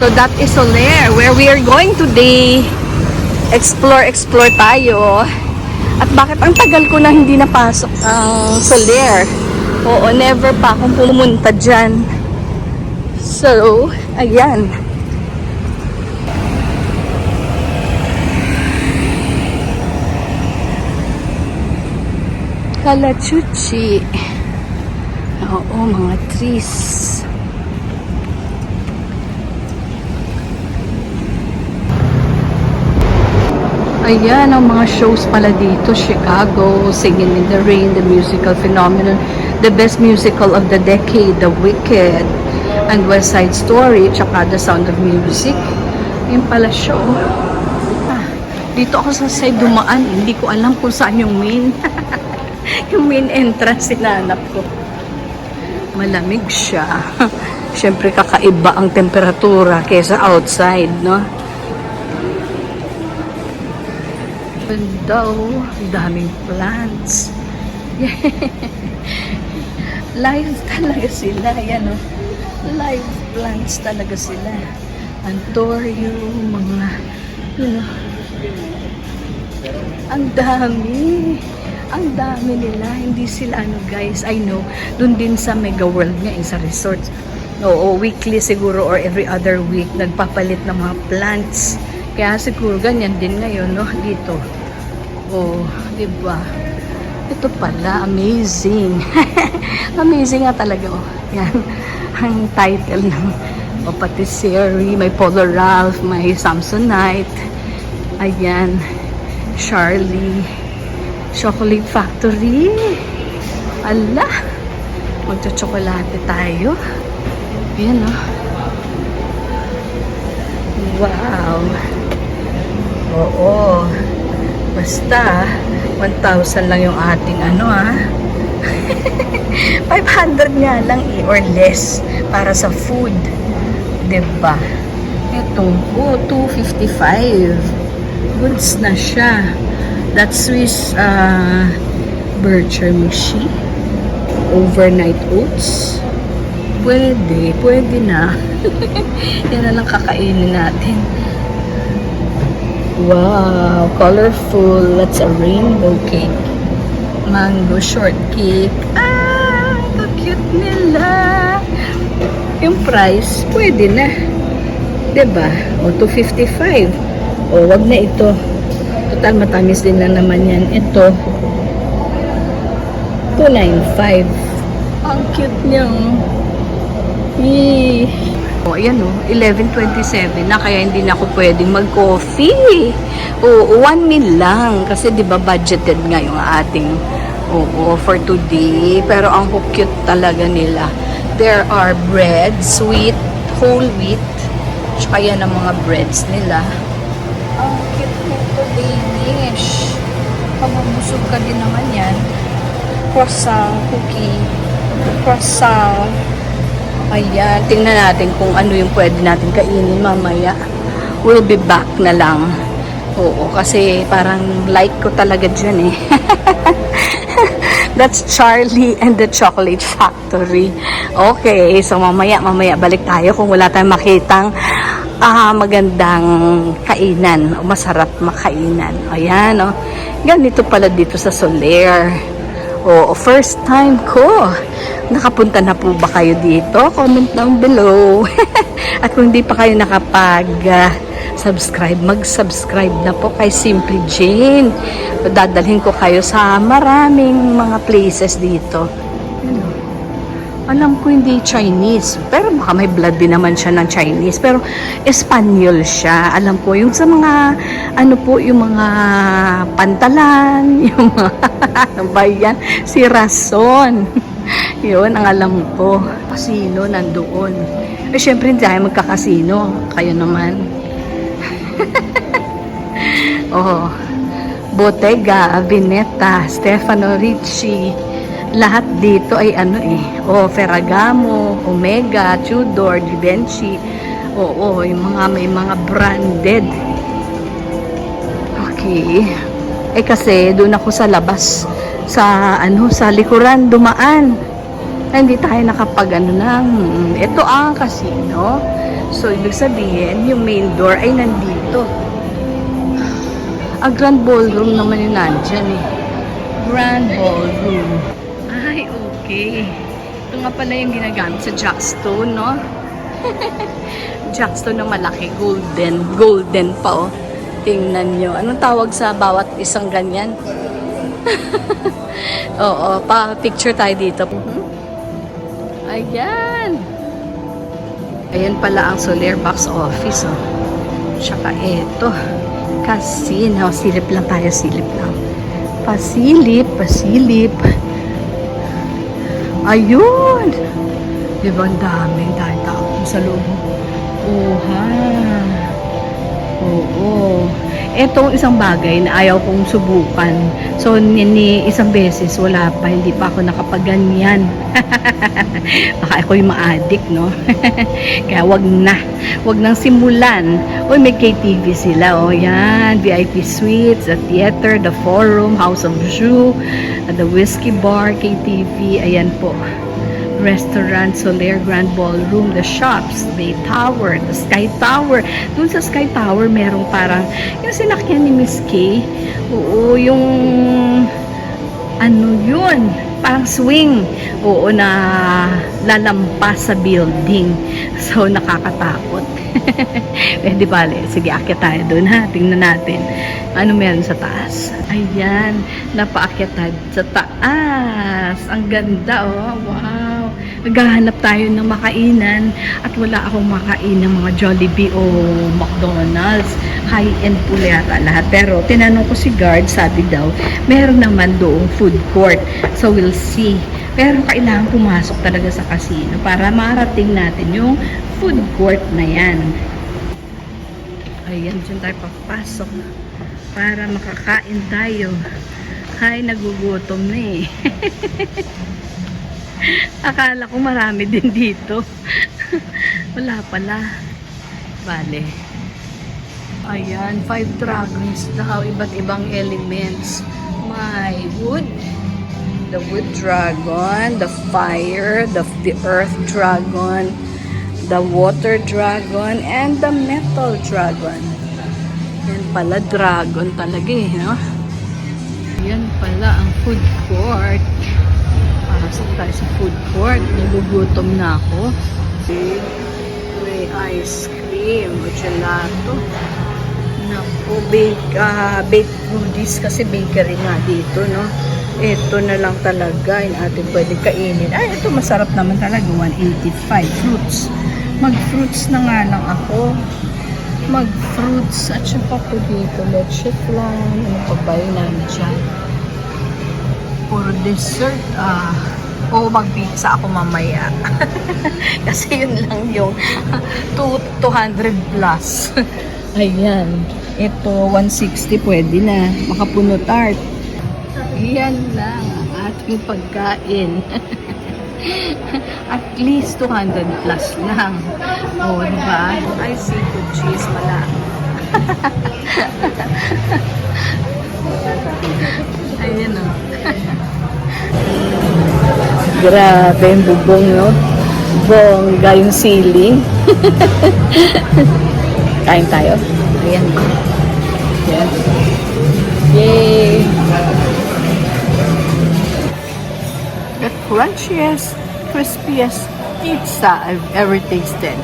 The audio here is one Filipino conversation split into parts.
So that is Soler, where we are going today. Explore tayo. At bakit ang tagal ko na hindi napasok ang Soler? Oo, never pa akong pumunta dyan. So, ayan. Calachuchi. Oo, mga trees. Ayan, ang mga shows pala dito. Chicago, Singing in the Rain, the musical phenomenon, the best musical of the decade, The Wicked, and West Side Story, tsaka The Sound of Music. Yung pala show. Dito ako sa side dumaan. Hindi ko alam kung saan yung main. Yung main entrance, sinanap ko. Malamig siya. Siyempre, kakaiba ang temperatura kaysa outside, no? Daw, daming plants. Live talaga sila. Yan, oh. Live plants talaga sila. Antorium, mga, you know. Ang dami. Ang dami nila. Hindi sila, ano guys, I know. Doon din sa Mega World nga, sa resorts. Oo, weekly siguro or every other week, nagpapalit ng mga plants. Kaya siguro ganyan din ngayon, no? Dito. Oh, diba? Ito pala, amazing. Amazing nga talaga, oh. Yan. Ang title ng patisserie. May Polo Ralph, may Samsonite. Ayan. Charlie. Chocolate Factory. Ala. Magcha-chocolate tayo. Ayan, oh. Wow. Oo. Basta, 1,000 lang yung ating ano, 500 nga lang or less para sa food. Diba? Ito, 255. Goods na siya. That's Swiss Birchermishi. Overnight oats. Pwede na. Yan na lang kakainin natin. Wow, colorful. That's a rainbow cake. Mango shortcake. Ah, ito cute nila. Yung price, pwede na. Diba? O, 255. O, wag na ito. Total, matamis din na naman yan. Ito, 295. Ang cute niyang. Yee. O, ayan o, 11:27 na, kaya hindi na ako pwedeng mag-coffee. Oo, 1 meal lang. Kasi diba budgeted nga yung ating, for today. Pero ang cute talaga nila. There are breads, wheat, whole wheat. Tsaka yan ang mga breads nila. Ang cute nito, Danish. Pabubusog ka din naman yan. Croissant, cookie, croissant. Ayan, tingnan natin kung ano yung pwede natin kainin mamaya. We'll be back na lang. Oo, kasi parang like ko talaga dyan eh. That's Charlie and the Chocolate Factory. Okay, so mamaya balik tayo kung wala tayong makitang magandang kainan o masarap makainan. Ayan, oh. Ganito pala dito sa Soler. Oo, first time ko. Nakapunta na po ba kayo dito? Comment down below. At kung hindi pa kayo nakapag-subscribe, mag-subscribe na po kay Simply Jane. Dadalhin ko kayo sa maraming mga places dito. Alam ko hindi Chinese, pero baka may blood din naman siya ng Chinese. Pero Espanyol siya. Alam ko, yung sa mga, yung mga pantalan, yung mga, ano ba yan? Si Rason. Yun, ang alam ko. Kasino nandoon. Eh, syempre hindi tayo magkakasino. Kayo naman. Oh, Bottega, Veneta, Stefano Ricci. Lahat dito ay Ferragamo, Omega, Tudor, Givenchy. Oo, yung mga may mga branded. Okay. Eh kasi doon ako sa labas sa likuran dumaan. Hindi tayo nakapag ito ang casino. So, ibig sabihin, yung main door ay nandito. Grand ballroom naman yung nandyan eh. Grand ballroom. Ay, okay. Ito nga pala yung ginagamit sa Jackstone, no? Jackstone na malaki. Golden. Golden pa, oh. Tingnan nyo. Anong tawag sa bawat isang ganyan? Oo, pa-picture tayo dito. Ayan. Ayan pala ang Soler Box Office, oh. Tsaka eto. Casino. Silip lang tayo, silip lang. Pasilip, pasilip. Ayun! Diba ang daming tao sa loob? Oha! Oo. Etong isang bagay na ayaw kong subukan. So, isang beses, wala pa, hindi pa ako nakapaganyan. Baka ako yung ma-addict, no? Kaya wag na. Wag nang simulan. Uy, may KTV sila, oh. Yan. VIP Suites, the theater, the forum, House of Jus, the Whiskey Bar, KTV. Ayan po. Restaurant, Soler Grand Ballroom, the shops, Bay Tower, the Sky Tower. Doon sa Sky Tower, merong parang, yung sinakyan ni Miss K, oo, yung, ano yun, parang swing, oo, na lalampas sa building. So, nakakatakot. Eh, di bale, sige, akit tayo doon, ha? Tingnan natin. Ano meron sa taas? Ayan, napaakyat tayo sa taas. Ang ganda, oh, wow. Naghahanap tayo ng makainan at wala akong makain ng mga Jollibee o McDonald's. High-end po yata lahat. Pero tinanong ko si guard, sabi daw, meron naman doong food court. So we'll see. Pero kailangan pumasok talaga sa casino para marating natin yung food court na yan. Ayan, dyan tayo papasok para makakain tayo. Ay, nagugutom na eh. Akala ko marami din dito. Wala pala. Bale. Ayan, 5 dragons daw. Iba't ibang elements. My wood. The wood dragon. The fire. The earth dragon. The water dragon. And the metal dragon. Yan pala, dragon talaga eh, no? Yan pala ang food court. Pasok tayo sa food court. Nagugutom na ako. May ice cream o gelato. Naku, baked goodies kasi bakery nga dito, no? Ito na lang talaga yung atin pwede kainin. Ay, ito masarap naman talaga. 185 fruits. Mag-fruits na nga lang ako. Mag-fruits. At siya pa po dito. Leche flan. Ano pa ba yun nandiyan? Puro dessert. O mag-pizza ako mamaya. Kasi yun lang yung 200 plus. Ayan. Ito, 160 pwede na. Makapuno tart. Yan lang ang ating pagkain. At least 200 plus lang. O, diba? Ay, seafood cheese pala. Ayan o. Grabe yung bubong, no? Bongga yung ceiling. Kain tayo. Ayan. Ayan. Yay! The crunchiest, crispiest pizza I've ever tasted.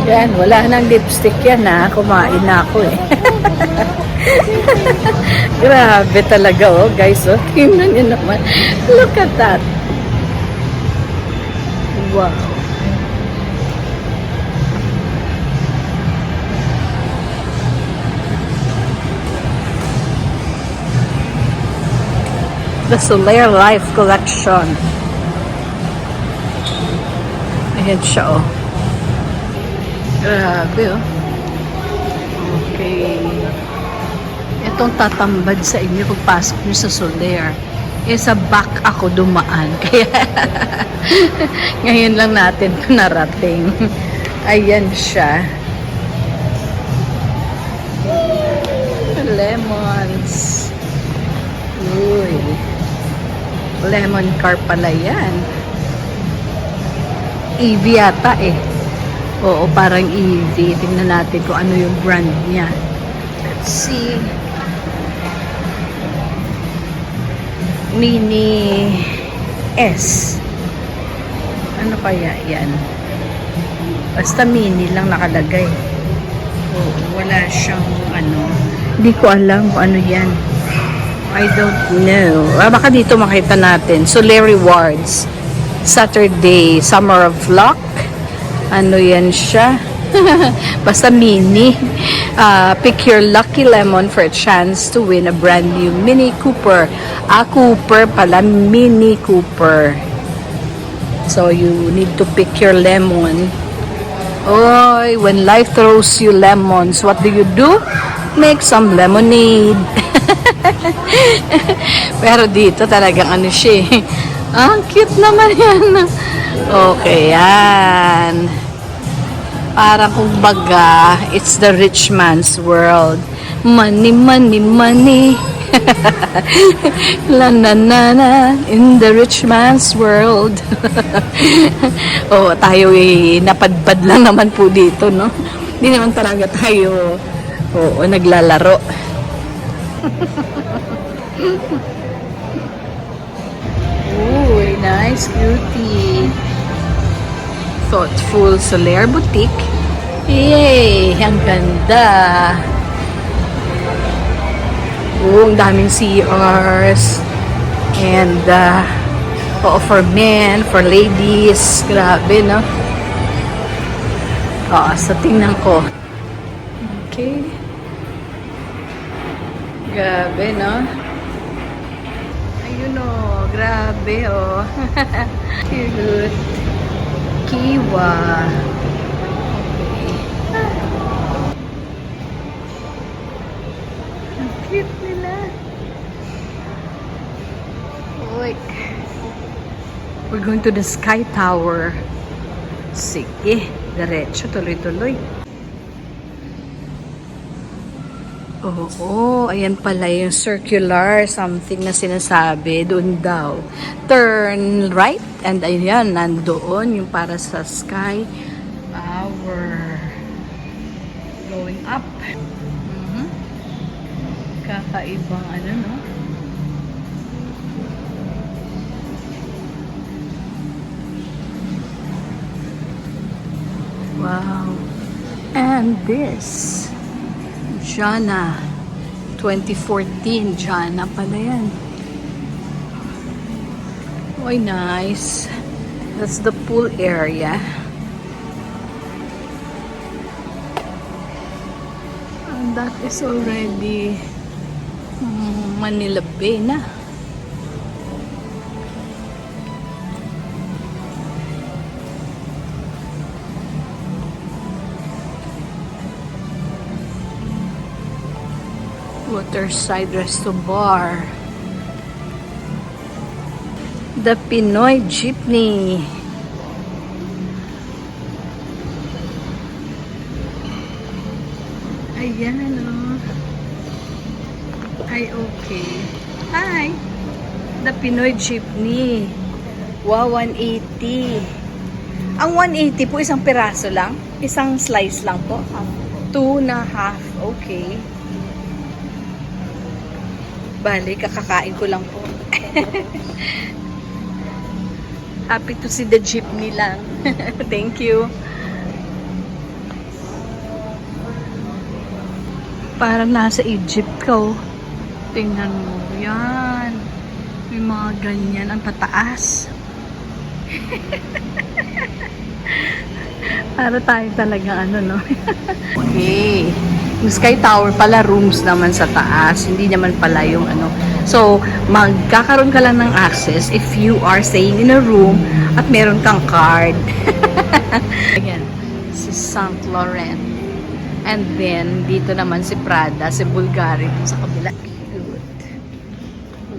Yan, wala nang lipstick yan ha. Kumain na ako eh. Grabe talaga oh guys oh. Tingnan nyo naman. Look at that. Wow. The Soler Life Collection. Ayan siya oh. Grabe oh. Okay. Itong tatambad sa inyo pagpasok nyo sa Soler. Eh sa back ako dumaan. Kaya ngayon lang natin ito narating. Ayan siya. Lemons. Uy. Lemon car pala yan. EV yata eh. Oo, parang EV. Tingnan natin kung ano yung brand niya. Let's see. Mini S. Ano kaya yan? Basta mini lang nakalagay. Oo, wala siyang ano. Hindi ko alam kung ano yan. I don't know. Baka dito makita natin. Soler Rewards. Saturday. Summer of Luck. Ano yan siya? Basta mini. Pick your lucky lemon for a chance to win a brand new Mini Cooper. Cooper pala. Mini Cooper. So, you need to pick your lemon. Oy, when life throws you lemons, what do? Make some lemonade. Pero dito talagang ano siya. Ang cute naman yan. Okay, yan. Parang kumbaga, it's the rich man's world. Money, money, money. La na na na in the rich man's world. Oh, tayo napadpad lang naman po dito, no? Hindi naman talaga tayo naglalaro. Uy, nice, cutie. Thoughtful Soler Boutique. Yay! Ang ganda. Ang daming CRs. And, for men, for ladies. Grabe, no? So tingnan ko. Okay. Grabe, no? Ayun, oh. Grabe, oh. Cute. Kiwa. Ang cute nila. Like, we're going to the Sky Tower. Sige, diretso, tuloy-tuloy. Oo, ayan pala yung circular something na sinasabi doon daw. Turn right and ayan, nandoon yung para sa Sky Tower. Going up. Kakaibang ano, no? Wow. And this Jana 2014 Jana pala yan. Oh, nice. That's the pool area. And that is already Manila Bay na. Waterside Resto Bar. The Pinoy Jeepney. Ayan, oh. Ay, okay. Hi! The Pinoy Jeepney. Wow, 180. Ang 180 po, isang piraso lang? Isang slice lang po? 2.5. Okay. Bali, kakakain ko lang po. Happy to see the jeepney lang. Thank you. Parang nasa Egypt ko. Tingnan mo. Yan. May mga ganyan. Ang tataas. Para tayo talaga ano, no? Okay. Yung Sky Tower pala, rooms naman sa taas. Hindi naman pala yung ano. So, magkakaroon ka lang ng access if you are staying in a room at meron kang card. Ayan, si Saint Laurent. And then, dito naman si Prada, si Bulgari sa kabila. Cute.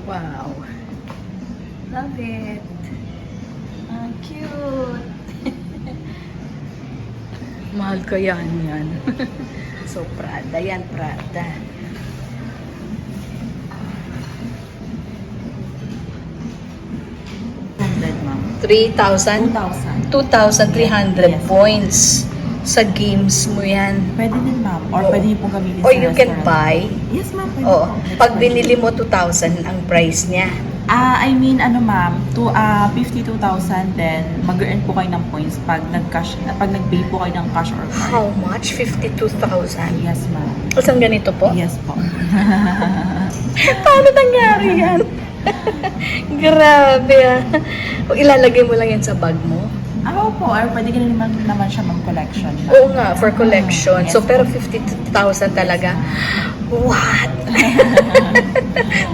Wow. Love it. Cute. Mahal ko yan. So, Prada yan, Prada. 3,000? 2,000. 2,300 Yes. points sa games mo yan. Pwede din, ma'am. Or pwede niyo po gamitin Or sa you can restaurant. buy. Yes, ma'am. Pwede Oo. po. Pag binili mo 2,000 ang price niya. I mean, ma'am, 52,000 then mag-earn po kayo ng points pag nag-pay po kayo ng cash or card. How much? 52,000. Yes, ma'am. Isang ganito po? Yes po. Paano nangyari yan? Grabe ah. Ilalagay mo lang yan sa bag mo? Po, or pwede ka naman siya mag-collection. Oo nga, for collection. Yes. So, pero 52,000 talaga. What?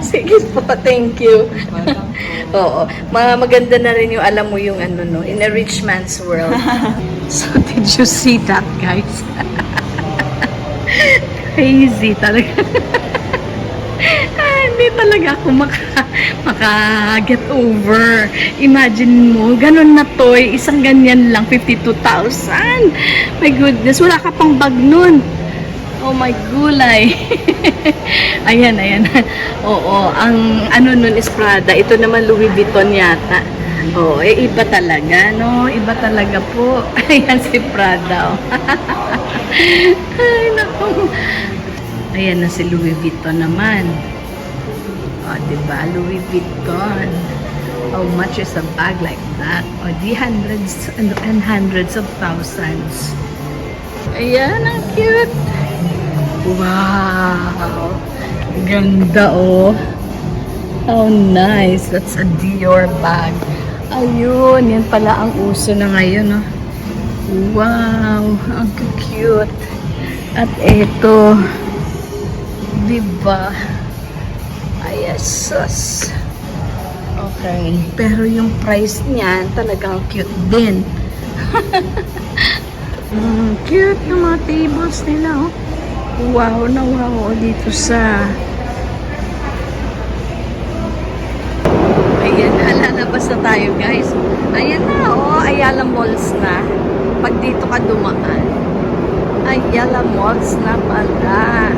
Sige po, thank you. Oo. Maganda na rin yung alam mo yung ano, no, in a rich man's world. So, did you see that, guys? Crazy talaga. Hindi talaga ako maka-get over. Imagine mo, ganun na toy, isang ganyan lang, 52,000. My goodness, wala ka pang bag nun. Oh my gulay. Ayan, ayan. Oo, ang ano nun is Prada. Ito naman Louis Vuitton yata. Oo, iba talaga, no? Iba talaga po. Ayan si Prada. Oh. Ay, naku. Ayan na si Louis Vuitton naman. O, diba? Louis Vuitton. How much is a bag like that? O, di hundreds and hundreds of thousands. Ayan, ang cute. Wow! Ganda, oh. How nice. That's a Dior bag. Ayun, yan pala ang uso na ngayon, oh. Wow! Ang cute. At eto, diba? Ay, sus. Okay. Pero yung price niyan, talagang cute din. Cute yung mga tables nila, oh. Wow na wow dito sa... Ayan na, lalabas na tayo, guys. Ayan na, oh. Ayala Malls na. Pag dito ka dumaan. Ayala Malls na pala.